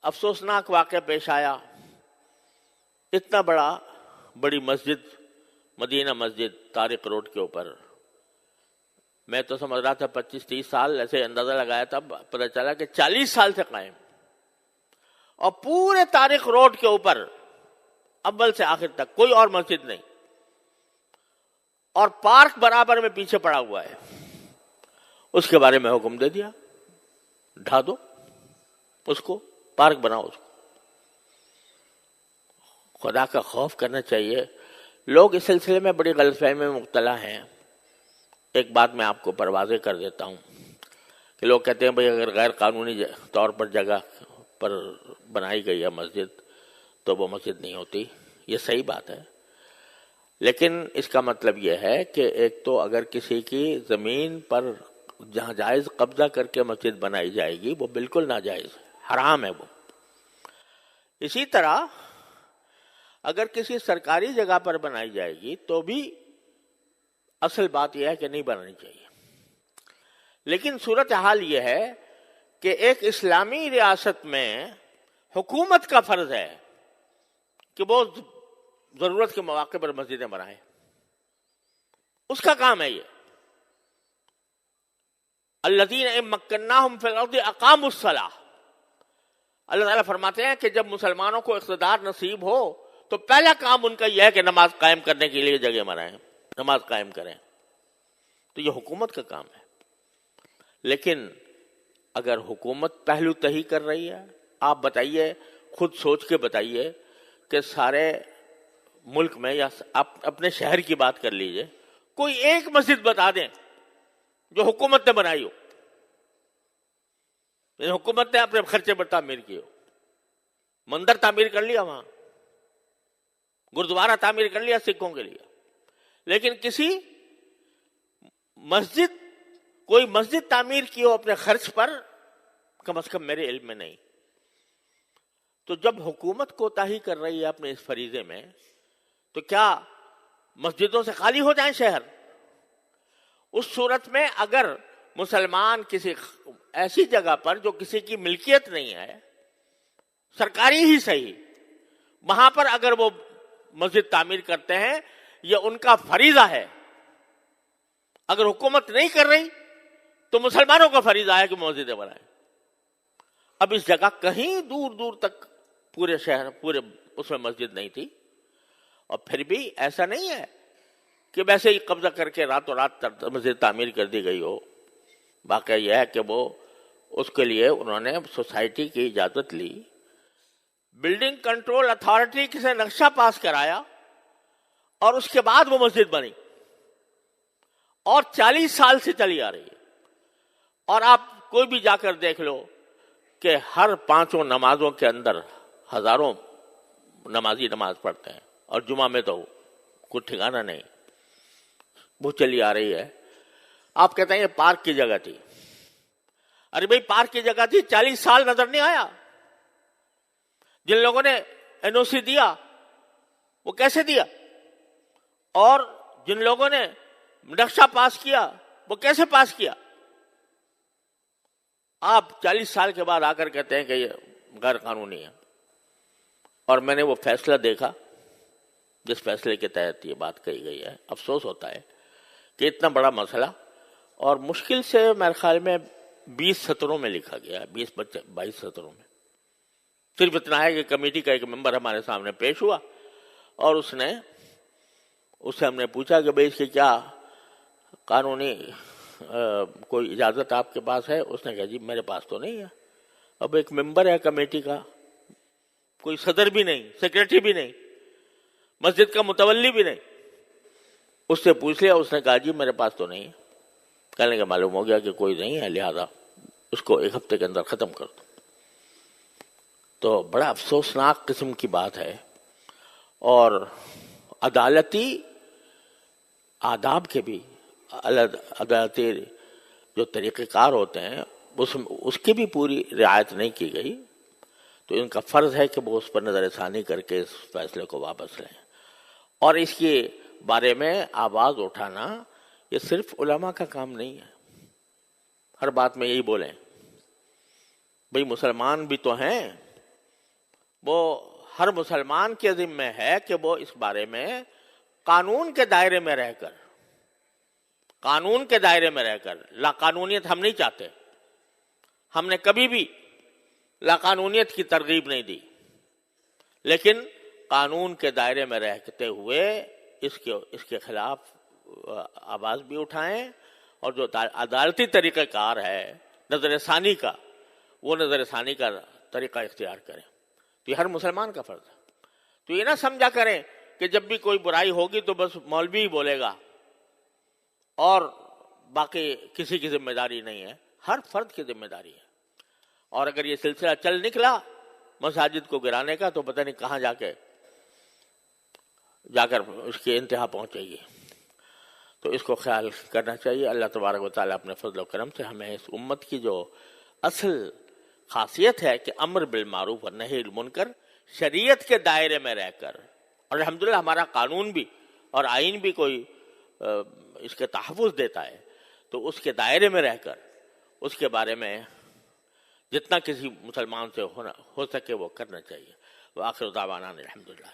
افسوسناک واقعہ پیش آیا. اتنا بڑی مسجد، مدینہ مسجد طارق روڈ کے اوپر، میں تو سمجھ رہا تھا 25-30 سال، ایسے اندازہ لگایا تھا، پتہ چلا کہ 40 سال سے قائم. اور پورے طارق روڈ کے اوپر اول سے آخر تک کوئی اور مسجد نہیں، اور پارک برابر میں پیچھے پڑا ہوا ہے. اس کے بارے میں حکم دے دیا، ڈھا دو اس کو، پارک بناؤ اس کو. خدا کا خوف کرنا چاہیے. لوگ اس سلسلے میں بڑی غلط فہمی میں مبتلا ہیں. ایک بات میں آپ کو واضح کر دیتا ہوں کہ لوگ کہتے ہیں بھئی اگر غیر قانونی طور پر جگہ پر بنائی گئی ہے مسجد تو وہ مسجد نہیں ہوتی. یہ صحیح بات ہے، لیکن اس کا مطلب یہ ہے کہ ایک تو اگر کسی کی زمین پر جہاں جائز قبضہ کر کے مسجد بنائی جائے گی وہ بالکل ناجائز ہے، حرام ہے وہ. اسی طرح اگر کسی سرکاری جگہ پر بنائی جائے گی تو بھی اصل بات یہ ہے کہ نہیں بنانی چاہیے. لیکن صورتحال یہ ہے کہ ایک اسلامی ریاست میں حکومت کا فرض ہے کہ وہ ضرورت کے مواقع پر مسجدیں بنائے. اس کا کام ہے یہ. الذین ان مکناہم فی الارض اقاموا الصلاۃ. اللہ تعالیٰ فرماتے ہیں کہ جب مسلمانوں کو اقتدار نصیب ہو تو پہلا کام ان کا یہ ہے کہ نماز قائم کرنے کے لیے جگہ بنائیں، نماز قائم کریں. تو یہ حکومت کا کام ہے. لیکن اگر حکومت پہلو تہی کر رہی ہے، آپ بتائیے، خود سوچ کے بتائیے کہ سارے ملک میں یا اپنے شہر کی بات کر لیجئے، کوئی ایک مسجد بتا دیں جو حکومت نے بنائی ہو، یعنی حکومت نے اپنے خرچے پر تعمیر کی ہو. مندر تعمیر کر لیا، وہاں گردوارہ تعمیر کر لیا سکھوں کے لیے، لیکن کسی مسجد، کوئی مسجد تعمیر کی ہو اپنے خرچ پر، کم از کم میرے علم میں نہیں. تو جب حکومت کوتاہی کر رہی ہے اپنے اس فریضے میں تو کیا مسجدوں سے خالی ہو جائیں شہر؟ اس صورت میں اگر مسلمان کسی ایسی جگہ پر جو کسی کی ملکیت نہیں ہے، سرکاری ہی صحیح، وہاں پر اگر وہ مسجد تعمیر کرتے ہیں یہ ان کا فریضہ ہے. اگر حکومت نہیں کر رہی تو مسلمانوں کا فریضہ ہے کہ مسجدیں بنائیں. اب اس جگہ کہیں دور دور تک پورے شہر، پورے اس میں مسجد نہیں تھی، اور پھر بھی ایسا نہیں ہے کہ ویسے ہی قبضہ کر کے راتوں رات مسجد تعمیر کر دی گئی ہو. واقعہ یہ ہے کہ وہ اس کے لیے انہوں نے سوسائٹی کی اجازت لی، بلڈنگ کنٹرول اتھارٹی سے نقشہ پاس کرایا، اور اس کے بعد وہ مسجد بنی، اور 40 سال سے چلی آ رہی ہے. اور آپ کوئی بھی جا کر دیکھ لو کہ ہر 5 نمازوں کے اندر ہزاروں نمازی نماز پڑھتے ہیں، اور جمعہ میں تو کوئی ٹھکانہ نہیں، وہ چلی آ رہی ہے. آپ کہتے ہیں یہ پارک کی جگہ تھی. ارے بھائی پارک کی جگہ تھی، 40 سال نظر نہیں آیا. جن لوگوں نے این او سی دیا وہ کیسے دیا، اور جن لوگوں نے نقشہ پاس کیا وہ کیسے پاس کیا؟ آپ 40 سال کے بعد آ کر کہتے ہیں کہ یہ غیر قانونی ہے. اور میں نے وہ فیصلہ دیکھا جس فیصلے کے تحت یہ بات کہی گئی ہے. افسوس ہوتا ہے کہ اتنا بڑا مسئلہ، اور مشکل سے میرے خیال میں 20 سطروں میں لکھا گیا ہے، 22 سطروں میں. صرف اتنا ہے کہ کمیٹی کا ایک ممبر ہمارے سامنے پیش ہوا، اور اس سے ہم نے پوچھا کہ بھئی اس کی کیا قانونی کوئی اجازت آپ کے پاس ہے؟ اس نے کہا جی میرے پاس تو نہیں ہے. اب ایک ممبر ہے کمیٹی کا، کوئی صدر بھی نہیں، سیکریٹری بھی نہیں، مسجد کا متولی بھی نہیں. اس سے پوچھ لیا، اس نے کہا جی میرے پاس تو نہیں ہے. کہنے کا معلوم ہو گیا کہ کوئی نہیں ہے، لہذا اس کو 1 ہفتے کے اندر ختم کر دو. تو بڑا افسوسناک قسم کی بات ہے. اور عدالتی آداب کے بھی، عدالتی جو طریقہ کار ہوتے ہیں اس کی بھی پوری رعایت نہیں کی گئی. تو ان کا فرض ہے کہ وہ اس پر نظر ثانی کر کے اس فیصلے کو واپس لیں. اور اس کے بارے میں آواز اٹھانا یہ صرف علماء کا کام نہیں ہے. ہر بات میں یہی بولیں بھئی مسلمان بھی تو ہیں، وہ ہر مسلمان کے ذمہ ہے کہ وہ اس بارے میں قانون کے دائرے میں رہ کر، قانون کے دائرے میں رہ کر، لا قانونیت ہم نہیں چاہتے، ہم نے کبھی بھی لا قانونیت کی ترغیب نہیں دی، لیکن قانون کے دائرے میں رہتے ہوئے اس کے خلاف آواز بھی اٹھائیں، اور جو عدالتی طریقہ کار ہے نظر ثانی کا، وہ نظر ثانی کا طریقہ اختیار کریں۔ تو یہ ہر مسلمان کا فرض ہے۔ تو یہ نہ سمجھا کریں کہ جب بھی کوئی برائی ہوگی تو بس مولوی ہی بولے گا اور باقی کسی کی ذمہ داری نہیں ہے، ہر فرد کی ذمہ داری ہے۔ اور اگر یہ سلسلہ چل نکلا مساجد کو گرانے کا تو پتہ نہیں کہاں جا کر اس کی انتہا پہنچے گی۔ تو اس کو خیال کرنا چاہیے۔ اللہ تبارک و تعالیٰ اپنے فضل و کرم سے ہمیں اس امت کی جو اصل خاصیت ہے کہ امر بالمعروف اور نہی المنکر شریعت کے دائرے میں رہ کر، اور الحمدللہ ہمارا قانون بھی اور آئین بھی کوئی اس کے تحفظ دیتا ہے، تو اس کے دائرے میں رہ کر اس کے بارے میں جتنا کسی مسلمان سے ہو سکے وہ کرنا چاہیے۔ وآخر دعوانا الحمدللہ۔